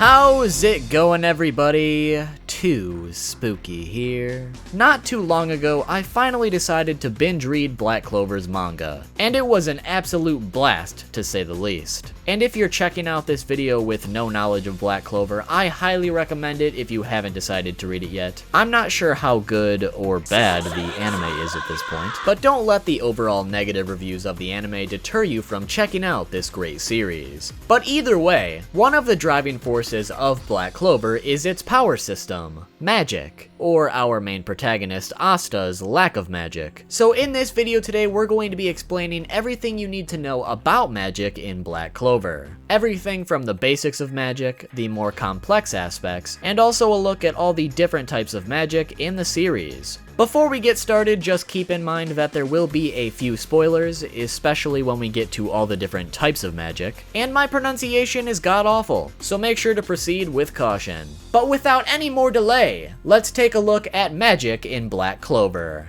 How's it going, everybody? Too spooky here. Not too long ago, I finally decided to binge read Black Clover's manga, and it was an absolute blast, to say the least. And if you're checking out this video with no knowledge of Black Clover, I highly recommend it if you haven't decided to read it yet. I'm not sure how good or bad the anime is at this point, but don't let the overall negative reviews of the anime deter you from checking out this great series. But either way, one of the driving forces of Black Clover is its power system, magic, or our main protagonist Asta's lack of magic. So in this video today, we're going to be explaining everything you need to know about magic in Black Clover. Everything from the basics of magic, the more complex aspects, and also a look at all the different types of magic in the series. Before we get started, just keep in mind that there will be a few spoilers, especially when we get to all the different types of magic, and my pronunciation is god-awful, so make sure to proceed with caution. But without any more delay, let's take a look at magic in Black Clover.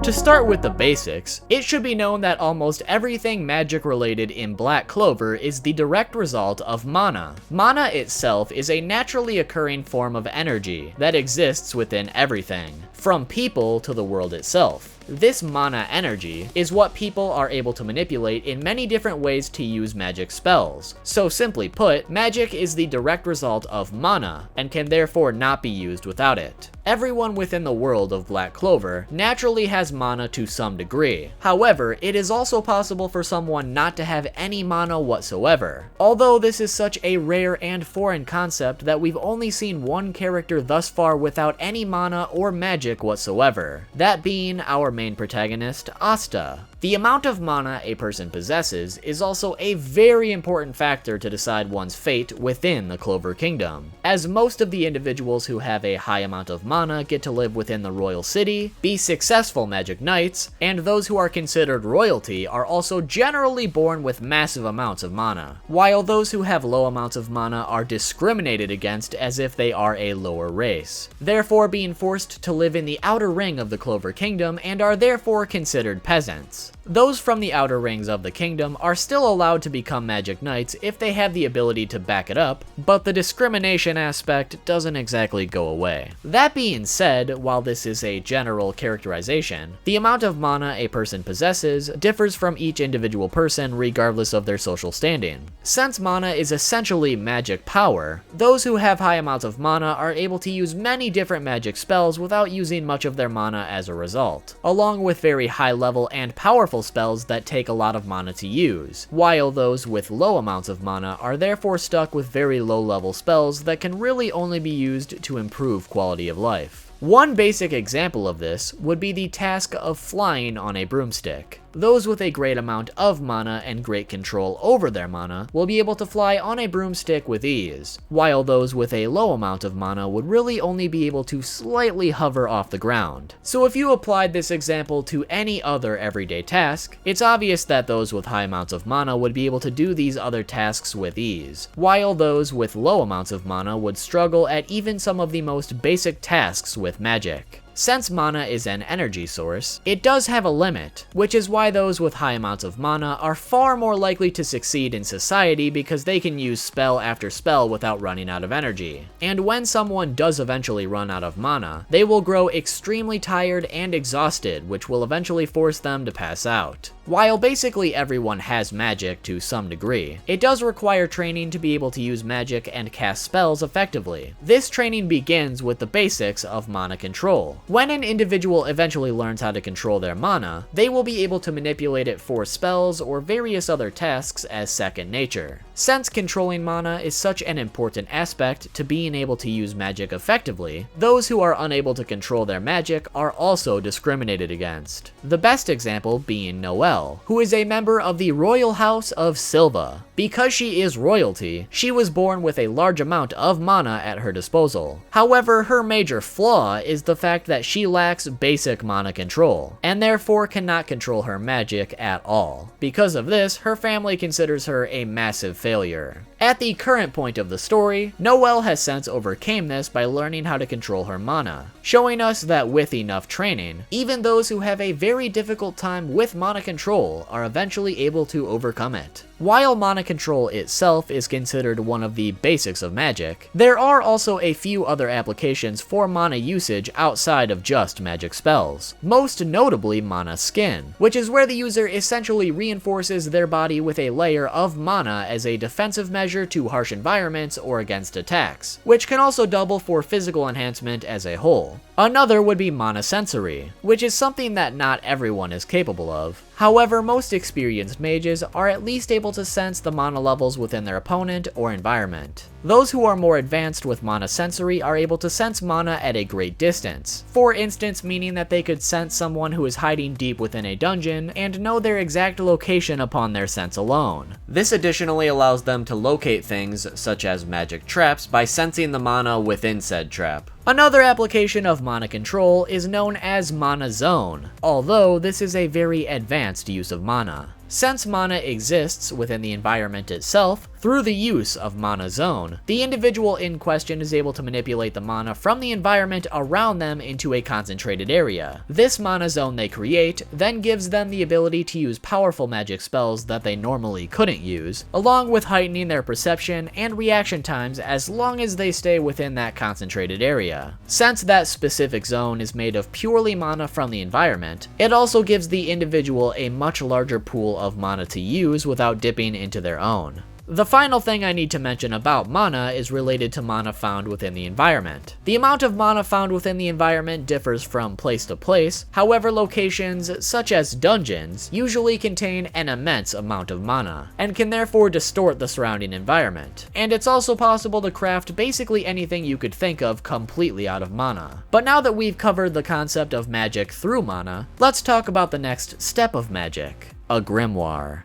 To start with the basics, it should be known that almost everything magic related in Black Clover is the direct result of mana. Mana itself is a naturally occurring form of energy that exists within everything, from people to the world itself. This mana energy is what people are able to manipulate in many different ways to use magic spells. So simply put, magic is the direct result of mana, and can therefore not be used without it. Everyone within the world of Black Clover naturally has mana to some degree. However, it is also possible for someone not to have any mana whatsoever. Although this is such a rare and foreign concept that we've only seen one character thus far without any mana or magic whatsoever, that being our main protagonist, Asta. The amount of mana a person possesses is also a very important factor to decide one's fate within the Clover Kingdom, as most of the individuals who have a high amount of mana get to live within the royal city, be successful magic knights, and those who are considered royalty are also generally born with massive amounts of mana, while those who have low amounts of mana are discriminated against as if they are a lower race, therefore being forced to live in the outer ring of the Clover Kingdom and are therefore considered peasants. Those from the outer rings of the kingdom are still allowed to become magic knights if they have the ability to back it up, but the discrimination aspect doesn't exactly go away. That being said, while this is a general characterization, the amount of mana a person possesses differs from each individual person regardless of their social standing. Since mana is essentially magic power, those who have high amounts of mana are able to use many different magic spells without using much of their mana as a result, along with very high level and powerful spells that take a lot of mana to use, while those with low amounts of mana are therefore stuck with very low level spells that can really only be used to improve quality of life. One basic example of this would be the task of flying on a broomstick. Those with a great amount of mana and great control over their mana will be able to fly on a broomstick with ease, while those with a low amount of mana would really only be able to slightly hover off the ground. So if you applied this example to any other everyday task, it's obvious that those with high amounts of mana would be able to do these other tasks with ease, while those with low amounts of mana would struggle at even some of the most basic tasks with magic. Since mana is an energy source, it does have a limit, which is why those with high amounts of mana are far more likely to succeed in society because they can use spell after spell without running out of energy. And when someone does eventually run out of mana, they will grow extremely tired and exhausted, which will eventually force them to pass out. While basically everyone has magic to some degree, it does require training to be able to use magic and cast spells effectively. This training begins with the basics of mana control. When an individual eventually learns how to control their mana, they will be able to manipulate it for spells or various other tasks as second nature. Since controlling mana is such an important aspect to being able to use magic effectively, those who are unable to control their magic are also discriminated against. The best example being Noelle, who is a member of the royal house of Silva. Because she is royalty, she was born with a large amount of mana at her disposal. However, her major flaw is the fact that she lacks basic mana control, and therefore cannot control her magic at all. Because of this, her family considers her a massive failure. At the current point of the story, Noelle has since overcame this by learning how to control her mana, showing us that with enough training, even those who have a very difficult time with mana control are eventually able to overcome it. While mana control itself is considered one of the basics of magic, there are also a few other applications for mana usage outside of just magic spells, most notably mana skin, which is where the user essentially reinforces their body with a layer of mana as a defensive measure to harsh environments or against attacks, which can also double for physical enhancement as a whole. Another would be mana sensory, which is something that not everyone is capable of. However, most experienced mages are at least able to sense the mana levels within their opponent or environment. Those who are more advanced with mana sensory are able to sense mana at a great distance, for instance meaning that they could sense someone who is hiding deep within a dungeon and know their exact location upon their sense alone. This additionally allows them to locate things such as magic traps by sensing the mana within said trap. Another application of mana control is known as mana zone, although this is a very advanced use of mana. Since mana exists within the environment itself, through the use of mana zone, the individual in question is able to manipulate the mana from the environment around them into a concentrated area. This mana zone they create then gives them the ability to use powerful magic spells that they normally couldn't use, along with heightening their perception and reaction times as long as they stay within that concentrated area. Since that specific zone is made of purely mana from the environment, it also gives the individual a much larger pool of mana to use without dipping into their own. The final thing I need to mention about mana is related to mana found within the environment. The amount of mana found within the environment differs from place to place, however locations, such as dungeons, usually contain an immense amount of mana, and can therefore distort the surrounding environment. And it's also possible to craft basically anything you could think of completely out of mana. But now that we've covered the concept of magic through mana, let's talk about the next step of magic, a grimoire.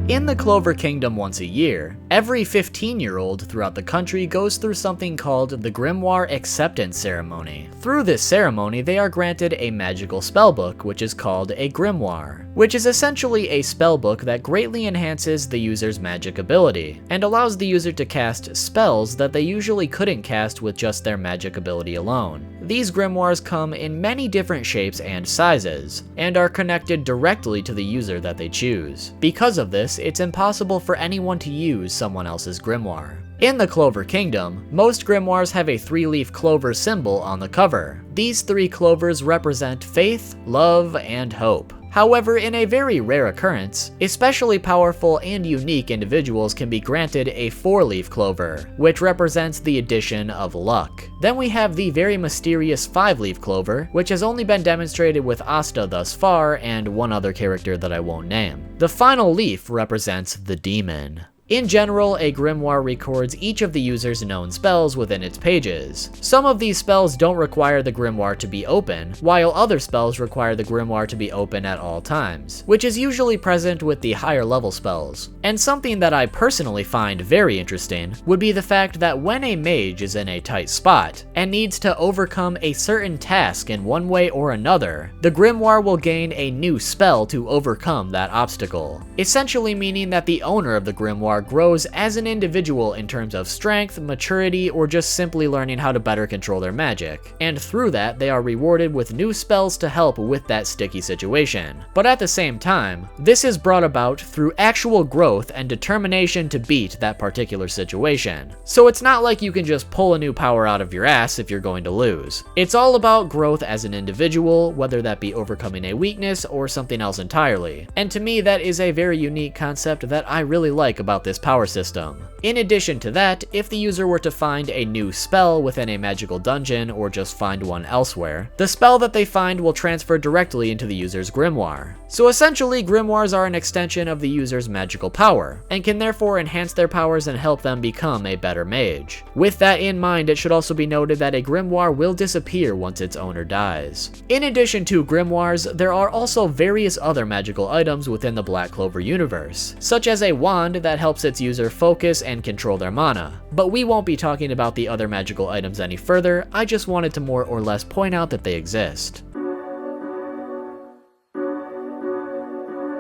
In the Clover Kingdom once a year, every 15-year-old throughout the country goes through something called the Grimoire Acceptance Ceremony. Through this ceremony, they are granted a magical spellbook, which is called a grimoire, which is essentially a spellbook that greatly enhances the user's magic ability, and allows the user to cast spells that they usually couldn't cast with just their magic ability alone. These grimoires come in many different shapes and sizes, and are connected directly to the user that they choose. Because of this, it's impossible for anyone to use someone else's grimoire. In the Clover Kingdom, most grimoires have a 3-leaf clover symbol on the cover. These 3 clovers represent faith, love, and hope. However, in a very rare occurrence, especially powerful and unique individuals can be granted a 4-leaf clover, which represents the addition of luck. Then we have the very mysterious 5-leaf clover, which has only been demonstrated with Asta thus far and one other character that I won't name. The final leaf represents the demon. In general, a grimoire records each of the user's known spells within its pages. Some of these spells don't require the grimoire to be open, while other spells require the grimoire to be open at all times, which is usually present with the higher level spells. And something that I personally find very interesting would be the fact that when a mage is in a tight spot and needs to overcome a certain task in one way or another, the grimoire will gain a new spell to overcome that obstacle, essentially meaning that the owner of the grimoire grows as an individual in terms of strength, maturity, or just simply learning how to better control their magic, and through that they are rewarded with new spells to help with that sticky situation. But at the same time, this is brought about through actual growth and determination to beat that particular situation. So it's not like you can just pull a new power out of your ass if you're going to lose. It's all about growth as an individual, whether that be overcoming a weakness or something else entirely. And to me, that is a very unique concept that I really like about this power system. In addition to that, if the user were to find a new spell within a magical dungeon or just find one elsewhere, the spell that they find will transfer directly into the user's grimoire. So essentially, grimoires are an extension of the user's magical power, and can therefore enhance their powers and help them become a better mage. With that in mind, it should also be noted that a grimoire will disappear once its owner dies. In addition to grimoires, there are also various other magical items within the Black Clover universe, such as a wand that helps its user focus and control their mana. But we won't be talking about the other magical items any further, I just wanted to more or less point out that they exist.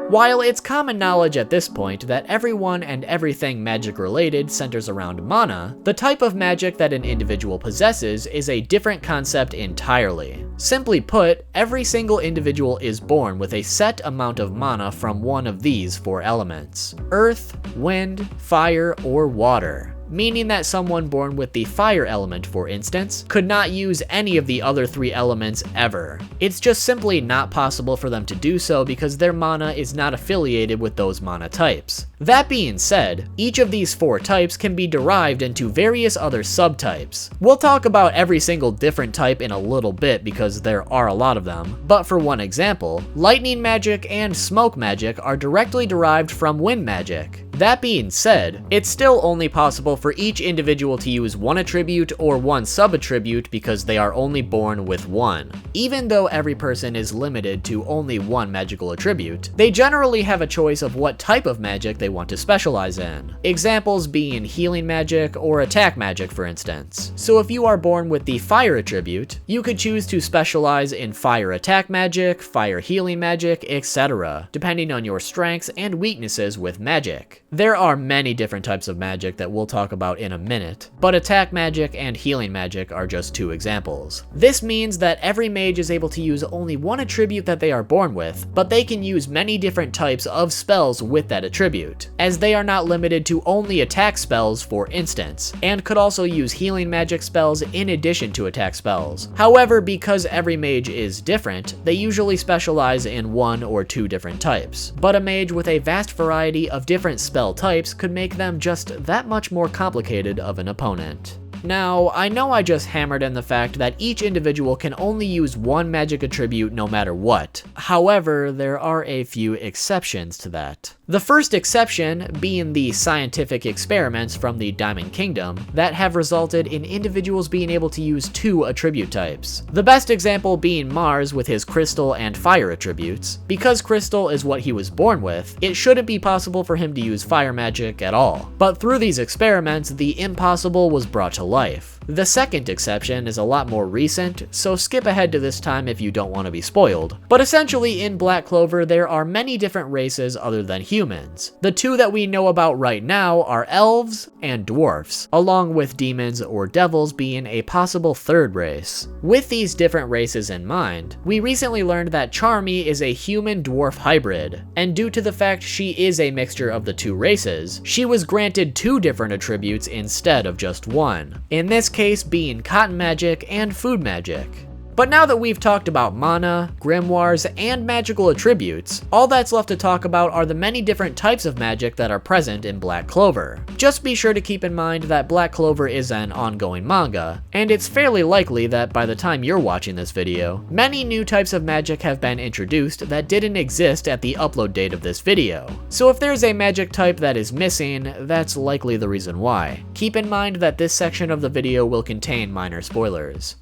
While it's common knowledge at this point that everyone and everything magic related centers around mana, the type of magic that an individual possesses is a different concept entirely. Simply put, every single individual is born with a set amount of mana from one of these 4 elements: earth, wind, fire, or water. Meaning that someone born with the fire element, for instance, could not use any of the other 3 elements ever. It's just simply not possible for them to do so because their mana is not affiliated with those mana types. That being said, each of these 4 types can be derived into various other subtypes. We'll talk about every single different type in a little bit because there are a lot of them, but for one example, lightning magic and smoke magic are directly derived from wind magic. That being said, it's still only possible for each individual to use one attribute or one sub-attribute because they are only born with one. Even though every person is limited to only one magical attribute, they generally have a choice of what type of magic they want to specialize in. Examples being healing magic or attack magic, for instance. So if you are born with the fire attribute, you could choose to specialize in fire attack magic, fire healing magic, etc., depending on your strengths and weaknesses with magic. There are many different types of magic that we'll talk about in a minute, but attack magic and healing magic are just 2 examples. This means that every mage is able to use only one attribute that they are born with, but they can use many different types of spells with that attribute, as they are not limited to only attack spells, for instance, and could also use healing magic spells in addition to attack spells. However, because every mage is different, they usually specialize in 1 or 2 different types, but a mage with a vast variety of different spell types could make them just that much more complicated of an opponent. Now, I know I just hammered in the fact that each individual can only use one magic attribute no matter what. However, there are a few exceptions to that. The first exception being the scientific experiments from the Diamond Kingdom that have resulted in individuals being able to use 2 attribute types. The best example being Mars with his crystal and fire attributes. Because crystal is what he was born with, it shouldn't be possible for him to use fire magic at all. But through these experiments, the impossible was brought to life. The second exception is a lot more recent, so skip ahead to this time if you don't want to be spoiled. But essentially in Black Clover there are many different races other than humans. The 2 that we know about right now are elves and dwarfs, along with demons or devils being a possible 3rd race. With these different races in mind, we recently learned that Charmy is a human-dwarf hybrid, and due to the fact she is a mixture of the 2 races, she was granted 2 different attributes instead of just 1. In this case being cotton magic and food magic. But now that we've talked about mana, grimoires, and magical attributes, all that's left to talk about are the many different types of magic that are present in Black Clover. Just be sure to keep in mind that Black Clover is an ongoing manga, and it's fairly likely that by the time you're watching this video, many new types of magic have been introduced that didn't exist at the upload date of this video. So if there's a magic type that is missing, that's likely the reason why. Keep in mind that this section of the video will contain minor spoilers.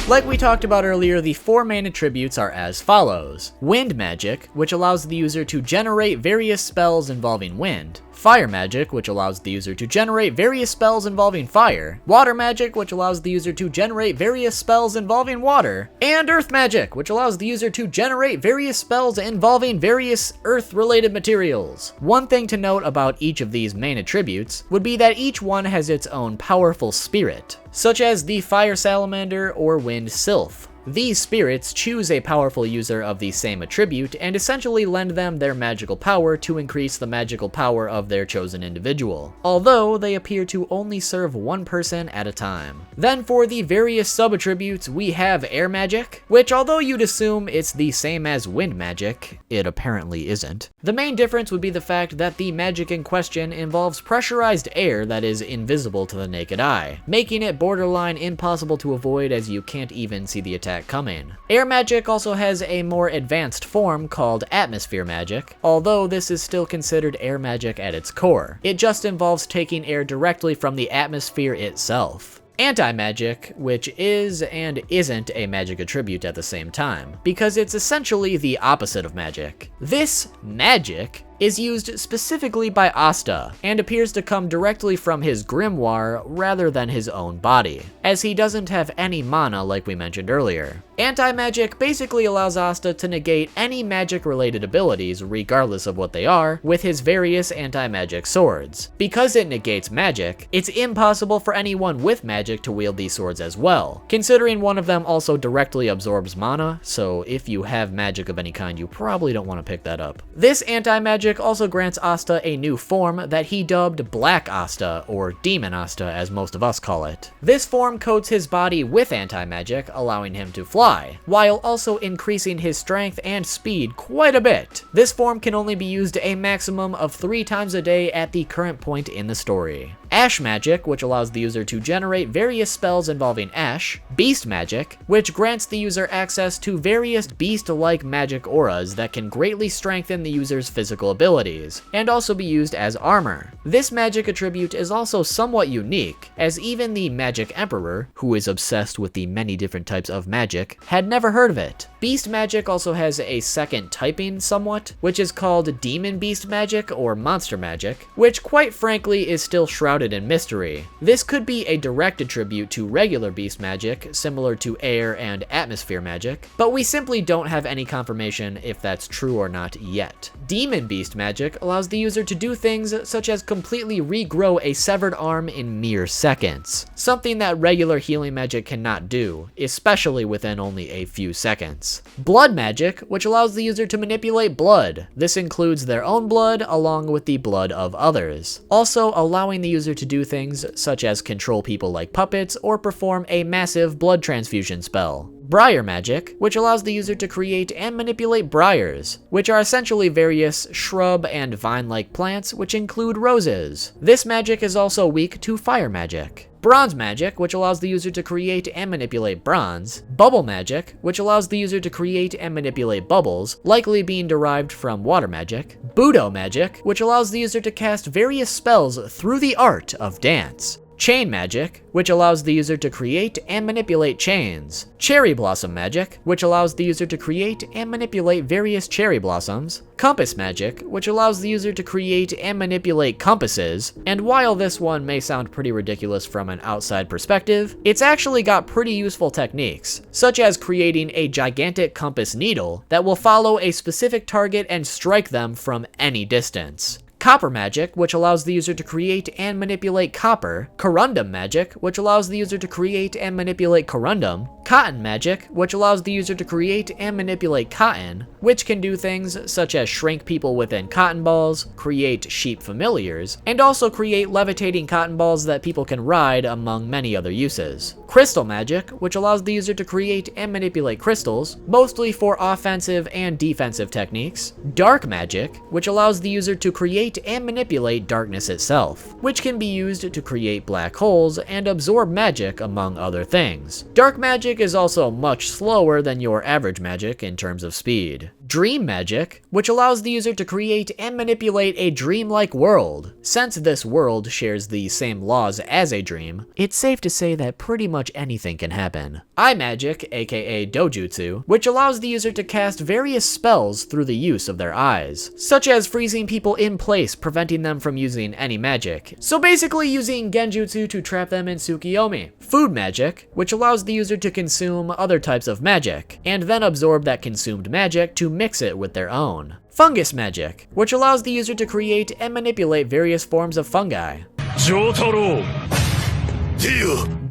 Like we talked about earlier, the 4 main attributes are as follows. Wind magic, which allows the user to generate various spells involving wind. Fire magic, which allows the user to generate various spells involving fire. Water magic, which allows the user to generate various spells involving water. And earth magic, which allows the user to generate various spells involving various earth-related materials. One thing to note about each of these main attributes would be that each one has its own powerful spirit, such as the fire salamander or wind sylph. These spirits choose a powerful user of the same attribute and essentially lend them their magical power to increase the magical power of their chosen individual, although they appear to only serve one person at a time. Then for the various sub-attributes, we have air magic, which although you'd assume it's the same as wind magic, it apparently isn't. The main difference would be the fact that the magic in question involves pressurized air that is invisible to the naked eye, making it borderline impossible to avoid as you can't even see the attack coming. Air magic also has a more advanced form called atmosphere magic, although this is still considered air magic at its core. It just involves taking air directly from the atmosphere itself. Anti-magic, which is and isn't a magic attribute at the same time, because it's essentially the opposite of magic. This magic is used specifically by Asta, and appears to come directly from his grimoire rather than his own body, as he doesn't have any mana like we mentioned earlier. Anti-magic basically allows Asta to negate any magic-related abilities, regardless of what they are, with his various anti-magic swords. Because it negates magic, it's impossible for anyone with magic to wield these swords as well, considering one of them also directly absorbs mana, so if you have magic of any kind, you probably don't want to pick that up. This anti-magic also grants Asta a new form that he dubbed Black Asta, or Demon Asta as most of us call it. This form coats his body with anti-magic, allowing him to fly, while also increasing his strength and speed quite a bit. This form can only be used a maximum of 3 times a day at the current point in the story. Ash Magic, which allows the user to generate various spells involving ash. Beast Magic, which grants the user access to various beast-like magic auras that can greatly strengthen the user's physical abilities, and also be used as armor. This magic attribute is also somewhat unique, as even the Magic Emperor, who is obsessed with the many different types of magic, had never heard of it. Beast Magic also has a second typing somewhat, which is called Demon Beast Magic or Monster Magic, which quite frankly is still shrouded in mystery. This could be a direct attribute to regular beast magic, similar to air and atmosphere magic, but we simply don't have any confirmation if that's true or not yet. Demon Beast Magic allows the user to do things such as completely regrow a severed arm in mere seconds, something that regular healing magic cannot do, especially within only a few seconds. Blood Magic, which allows the user to manipulate blood. This includes their own blood along with the blood of others, also allowing the user to do things such as control people like puppets or perform a massive blood transfusion spell. Briar Magic, which allows the user to create and manipulate briars, which are essentially various shrub and vine-like plants which include roses. This magic is also weak to fire magic. Bronze Magic, which allows the user to create and manipulate bronze. Bubble Magic, which allows the user to create and manipulate bubbles, likely being derived from water magic. Budo Magic, which allows the user to cast various spells through the art of dance. Chain Magic, which allows the user to create and manipulate chains. Cherry Blossom Magic, which allows the user to create and manipulate various cherry blossoms. Compass Magic, which allows the user to create and manipulate compasses, and while this one may sound pretty ridiculous from an outside perspective, it's actually got pretty useful techniques, such as creating a gigantic compass needle that will follow a specific target and strike them from any distance. Copper Magic, which allows the user to create and manipulate copper. Corundum Magic, which allows the user to create and manipulate corundum. Cotton Magic, which allows the user to create and manipulate cotton, which can do things such as shrink people within cotton balls, create sheep familiars, and also create levitating cotton balls that people can ride, among many other uses. Crystal Magic, which allows the user to create and manipulate crystals, mostly for offensive and defensive techniques. Dark Magic, which allows the user to create and manipulate darkness itself, which can be used to create black holes and absorb magic, among other things. Dark Magic is also much slower than your average magic in terms of speed. Dream Magic, which allows the user to create and manipulate a dreamlike world. Since this world shares the same laws as a dream, it's safe to say that pretty much anything can happen. Eye Magic, aka Dojutsu, which allows the user to cast various spells through the use of their eyes, such as freezing people in place, preventing them from using any magic. So basically using Genjutsu to trap them in Tsukiyomi. Food Magic, which allows the user to consume other types of magic, and then absorb that consumed magic to mix it with their own. Fungus Magic, which allows the user to create and manipulate various forms of fungi.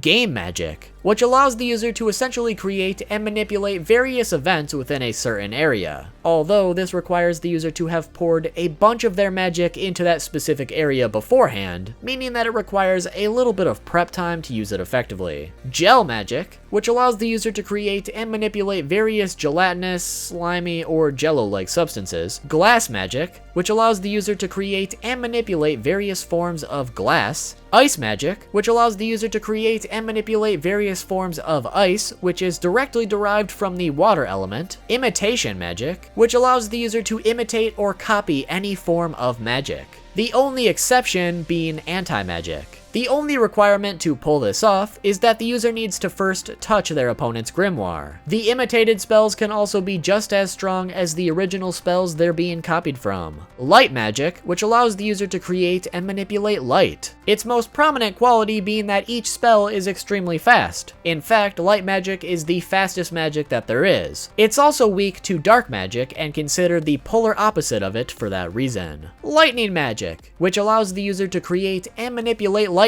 Game Magic, which allows the user to essentially create and manipulate various events within a certain area, although this requires the user to have poured a bunch of their magic into that specific area beforehand, meaning that it requires a little bit of prep time to use it effectively. Gel Magic, which allows the user to create and manipulate various gelatinous, slimy, or jello-like substances. Glass Magic, which allows the user to create and manipulate various forms of glass. Ice Magic, which allows the user to create and manipulate various forms of ice, which is directly derived from the water element. Imitation Magic, which allows the user to imitate or copy any form of magic, the only exception being anti-magic. The only requirement to pull this off is that the user needs to first touch their opponent's grimoire. The imitated spells can also be just as strong as the original spells they're being copied from. Light magic, which allows the user to create and manipulate light. Its most prominent quality being that each spell is extremely fast. In fact, light magic is the fastest magic that there is. It's also weak to dark magic and considered the polar opposite of it for that reason. Lightning magic, which allows the user to create and manipulate lightning.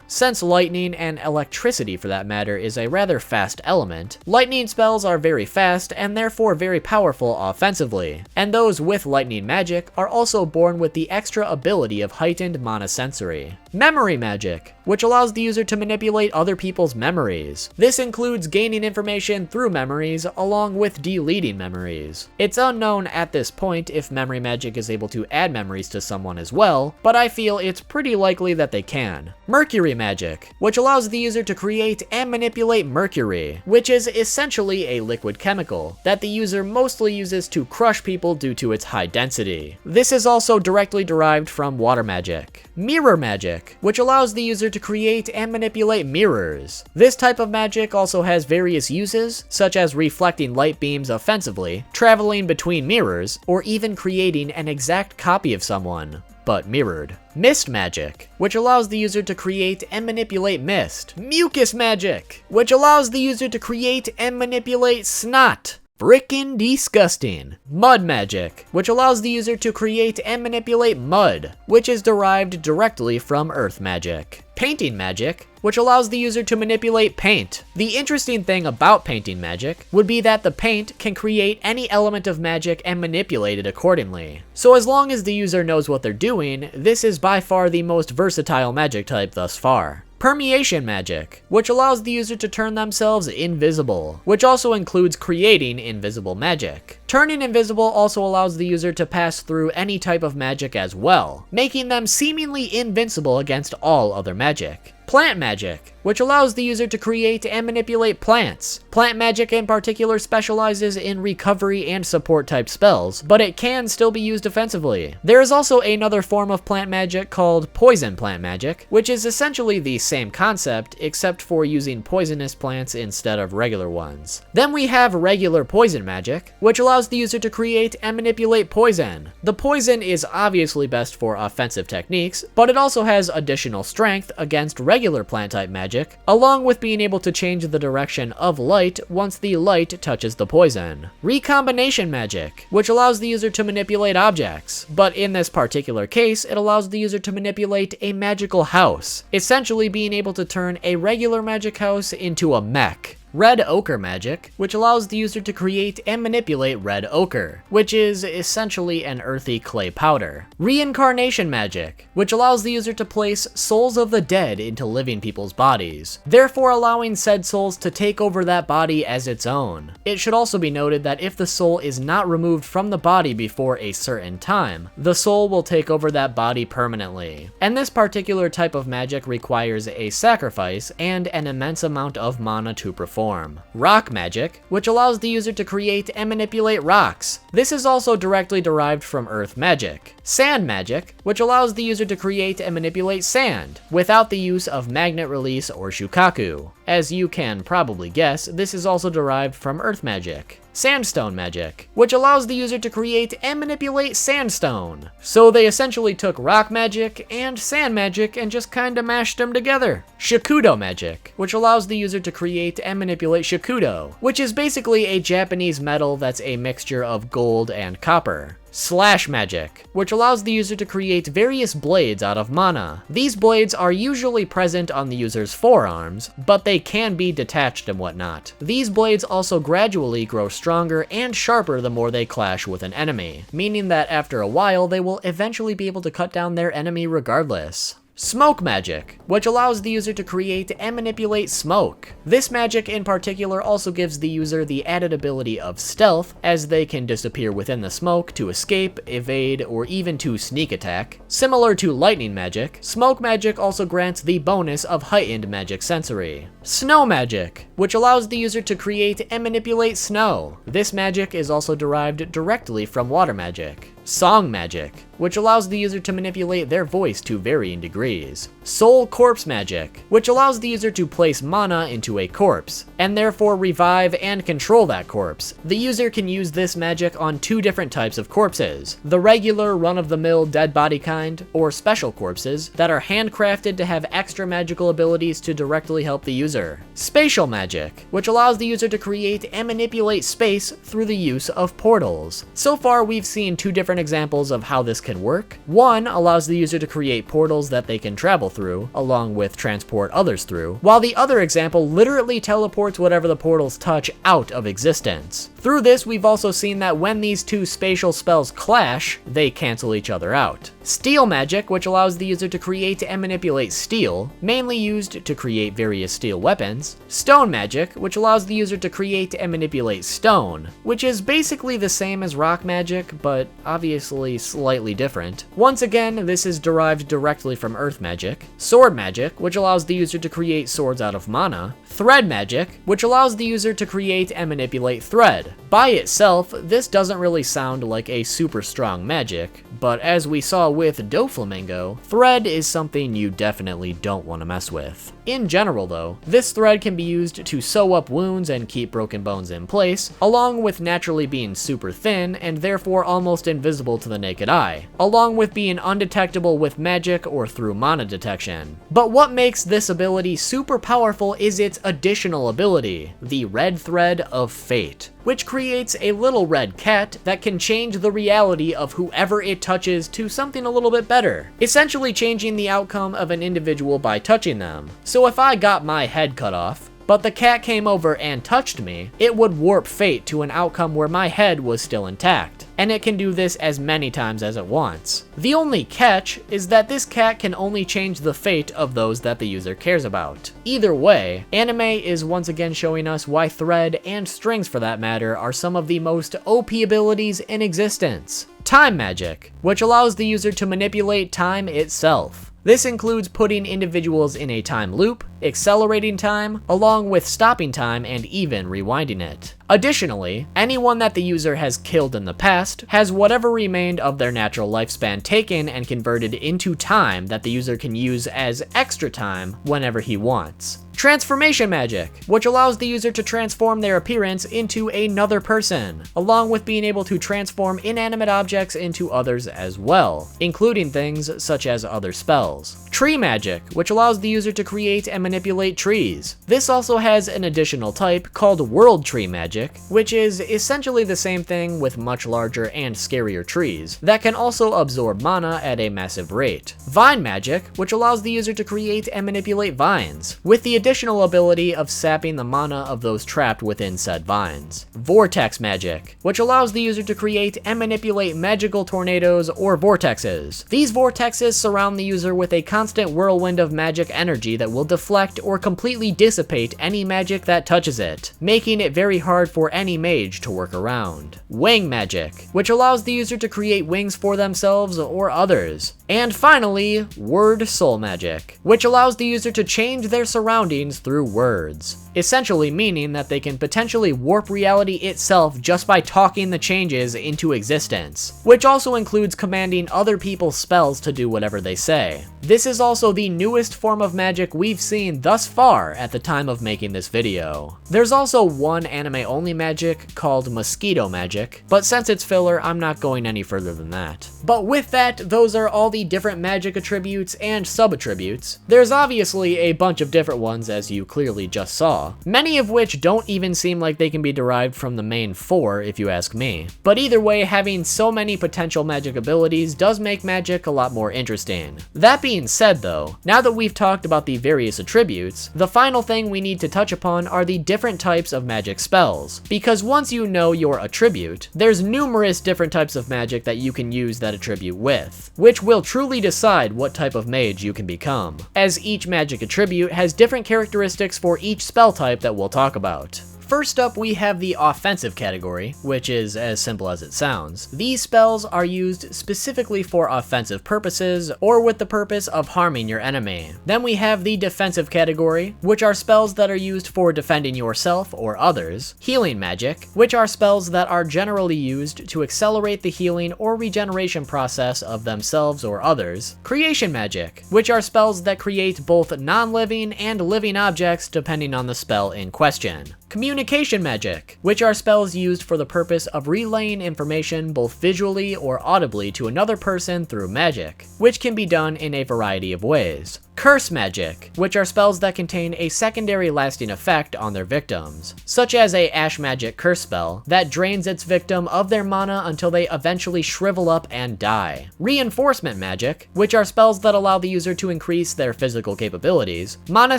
Since lightning, and electricity for that matter, is a rather fast element, lightning spells are very fast and therefore very powerful offensively, and those with lightning magic are also born with the extra ability of heightened mana sensory. Memory magic, which allows the user to manipulate other people's memories. This includes gaining information through memories along with deleting memories. It's unknown at this point if memory magic is able to add memories to someone as well, but I feel it's pretty likely that they can. Mercury magic, which allows the user to create and manipulate mercury, which is essentially a liquid chemical that the user mostly uses to crush people due to its high density. This is also directly derived from water magic. Mirror magic, which allows the user to create and manipulate mirrors. This type of magic also has various uses, such as reflecting light beams offensively, traveling between mirrors, or even creating an exact copy of someone, but mirrored. Mist magic, which allows the user to create and manipulate mist. Mucus magic, which allows the user to create and manipulate snot. Frickin' disgusting. Mud magic, which allows the user to create and manipulate mud, which is derived directly from earth magic. Painting magic, which allows the user to manipulate paint. The interesting thing about painting magic would be that the paint can create any element of magic and manipulate it accordingly. So as long as the user knows what they're doing, this is by far the most versatile magic type thus far. Permeation magic, which allows the user to turn themselves invisible, which also includes creating invisible magic. Turning invisible also allows the user to pass through any type of magic as well, making them seemingly invincible against all other magic. Plant magic, which allows the user to create and manipulate plants. Plant magic in particular specializes in recovery and support type spells, but it can still be used offensively. There is also another form of plant magic called poison plant magic, which is essentially the same concept except for using poisonous plants instead of regular ones. Then we have regular poison magic, which allows the user to create and manipulate poison. The poison is obviously best for offensive techniques, but it also has additional strength against regular plant type magic, along with being able to change the direction of light once the light touches the poison. Recombination magic, which allows the user to manipulate objects, but in this particular case, it allows the user to manipulate a magical house, essentially being able to turn a regular magic house into a mech. Red ochre magic, which allows the user to create and manipulate red ochre, which is essentially an earthy clay powder. Reincarnation magic, which allows the user to place souls of the dead into living people's bodies, therefore allowing said souls to take over that body as its own. It should also be noted that if the soul is not removed from the body before a certain time, the soul will take over that body permanently. And this particular type of magic requires a sacrifice and an immense amount of mana to perform. Rock magic, which allows the user to create and manipulate rocks. This is also directly derived from earth magic. Sand magic, which allows the user to create and manipulate sand, without the use of magnet release or shukaku. As you can probably guess, this is also derived from earth magic. Sandstone magic, which allows the user to create and manipulate sandstone. So they essentially took rock magic and sand magic and just kinda mashed them together. Shakudo magic, which allows the user to create and manipulate shakudo, which is basically a Japanese metal that's a mixture of gold and copper. Slash magic, which allows the user to create various blades out of mana. These blades are usually present on the user's forearms, but they can be detached and whatnot. These blades also gradually grow stronger and sharper the more they clash with an enemy, meaning that after a while they will eventually be able to cut down their enemy regardless. Smoke magic, which allows the user to create and manipulate smoke. This magic in particular also gives the user the added ability of stealth, as they can disappear within the smoke to escape, evade, or even to sneak attack. Similar to lightning magic, smoke magic also grants the bonus of heightened magic sensory. Snow magic, which allows the user to create and manipulate snow. This magic is also derived directly from water magic. Song magic, which allows the user to manipulate their voice to varying degrees. Soul Corpse Magic, which allows the user to place mana into a corpse, and therefore revive and control that corpse. The user can use this magic on two different types of corpses: the regular run-of-the-mill dead body kind, or special corpses that are handcrafted to have extra magical abilities to directly help the user. Spatial Magic, which allows the user to create and manipulate space through the use of portals. So far, we've seen two different examples of how this can work. One allows the user to create portals that they can travel through, along with transport others through, while the other example literally teleports whatever the portals touch out of existence. Through this, we've also seen that when these two spatial spells clash, they cancel each other out. Steel Magic, which allows the user to create and manipulate steel, mainly used to create various steel weapons. Stone Magic, which allows the user to create and manipulate stone, which is basically the same as rock magic, but obviously slightly different. Once again, this is derived directly from earth magic. Sword Magic, which allows the user to create swords out of mana. Thread Magic, which allows the user to create and manipulate thread. By itself, this doesn't really sound like a super strong magic, but as we saw with Doflamingo, thread is something you definitely don't want to mess with. In general though, this thread can be used to sew up wounds and keep broken bones in place, along with naturally being super thin and therefore almost invisible to the naked eye, along with being undetectable with magic or through mana detection. But what makes this ability super powerful is its additional ability, the Red Thread of Fate, which creates a little red cat that can change the reality of whoever it touches to something a little bit better, essentially changing the outcome of an individual by touching them. So if I got my head cut off, but the cat came over and touched me, it would warp fate to an outcome where my head was still intact, and it can do this as many times as it wants. The only catch is that this cat can only change the fate of those that the user cares about. Either way, anime is once again showing us why thread, and strings for that matter, are some of the most OP abilities in existence. Time Magic, which allows the user to manipulate time itself. This includes putting individuals in a time loop, accelerating time, along with stopping time and even rewinding it. Additionally, anyone that the user has killed in the past has whatever remained of their natural lifespan taken and converted into time that the user can use as extra time whenever he wants. Transformation Magic, which allows the user to transform their appearance into another person, along with being able to transform inanimate objects into others as well, including things such as other spells. Tree Magic, which allows the user to create and manipulate trees. This also has an additional type called World Tree Magic, which is essentially the same thing with much larger and scarier trees, that can also absorb mana at a massive rate. Vine Magic, which allows the user to create and manipulate vines, with the additional ability of sapping the mana of those trapped within said vines. Vortex Magic, which allows the user to create and manipulate magical tornadoes or vortexes. These vortexes surround the user with a constant whirlwind of magic energy that will deflect or completely dissipate any magic that touches it, making it very hard for any mage to work around. Wing Magic, which allows the user to create wings for themselves or others. And finally, Word Soul Magic, which allows the user to change their surroundings through words, essentially meaning that they can potentially warp reality itself just by talking the changes into existence, which also includes commanding other people's spells to do whatever they say. This is also the newest form of magic we've seen thus far at the time of making this video. There's also one anime-only magic called Mosquito Magic, but since it's filler, I'm not going any further than that. But with that, those are all the different magic attributes and sub-attributes. There's obviously a bunch of different ones, as you clearly just saw, many of which don't even seem like they can be derived from the main four, if you ask me. But either way, having so many potential magic abilities does make magic a lot more interesting. That being said though, now that we've talked about the various attributes, the final thing we need to touch upon are the different types of magic spells. Because once you know your attribute, there's numerous different types of magic that you can use that attribute with, which will truly decide what type of mage you can become, as each magic attribute has different characteristics for each spell type that we'll talk about. First up, we have the offensive category, which is as simple as it sounds. These spells are used specifically for offensive purposes, or with the purpose of harming your enemy. Then we have the defensive category, which are spells that are used for defending yourself or others. Healing magic, which are spells that are generally used to accelerate the healing or regeneration process of themselves or others. Creation magic, which are spells that create both non-living and living objects depending on the spell in question. Communication magic, which are spells used for the purpose of relaying information both visually or audibly to another person through magic, which can be done in a variety of ways. Curse magic, which are spells that contain a secondary lasting effect on their victims, such as a Ash Magic curse spell that drains its victim of their mana until they eventually shrivel up and die. Reinforcement magic, which are spells that allow the user to increase their physical capabilities. Mana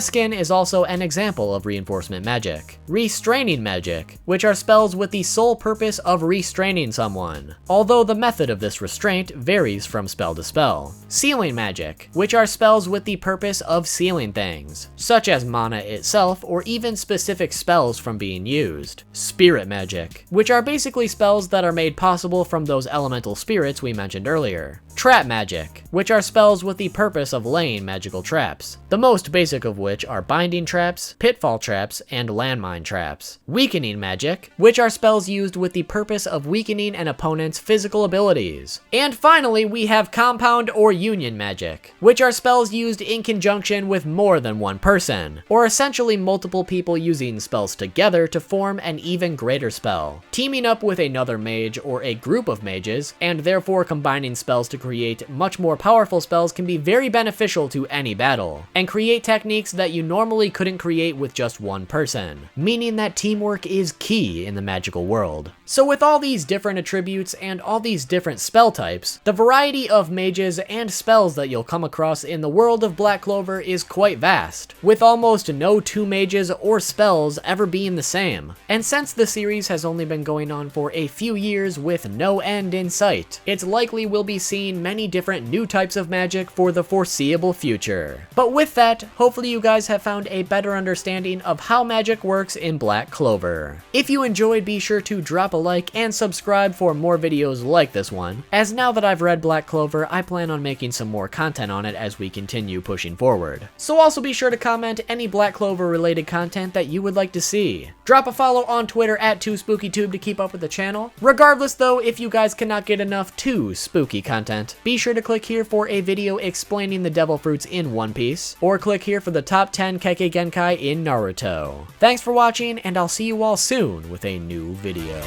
Skin is also an example of reinforcement magic. Restraining magic, which are spells with the sole purpose of restraining someone, although the method of this restraint varies from spell to spell. Sealing magic, which are spells with the purpose of sealing things, such as mana itself or even specific spells from being used. Spirit magic, which are basically spells that are made possible from those elemental spirits we mentioned earlier. Trap magic, which are spells with the purpose of laying magical traps, the most basic of which are binding traps, pitfall traps, and landmine traps. Weakening magic, which are spells used with the purpose of weakening an opponent's physical abilities. And finally, we have compound or union magic, which are spells used in conjunction with more than one person, or essentially multiple people using spells together to form an even greater spell, teaming up with another mage or a group of mages, and therefore combining spells to create much more powerful spells can be very beneficial to any battle, and create techniques that you normally couldn't create with just one person, meaning that teamwork is key in the magical world. So with all these different attributes and all these different spell types, the variety of mages and spells that you'll come across in the world of Black Clover is quite vast, with almost no two mages or spells ever being the same. And since the series has only been going on for a few years with no end in sight, it's likely we'll be seeing many different new types of magic for the foreseeable future. But with that, hopefully you guys have found a better understanding of how magic works in Black Clover. If you enjoyed, be sure to drop a like and subscribe for more videos like this one, as now that I've read Black Clover, I plan on making some more content on it as we continue pushing forward. So also be sure to comment any Black Clover related content that you would like to see. Drop a follow on Twitter at 2SpookyTube to keep up with the channel. Regardless though, if you guys cannot get enough too spooky content, be sure to click here for a video explaining the devil fruits in One Piece, or click here for the top 10 Kekkei Genkai in Naruto. Thanks for watching, and I'll see you all soon with a new video.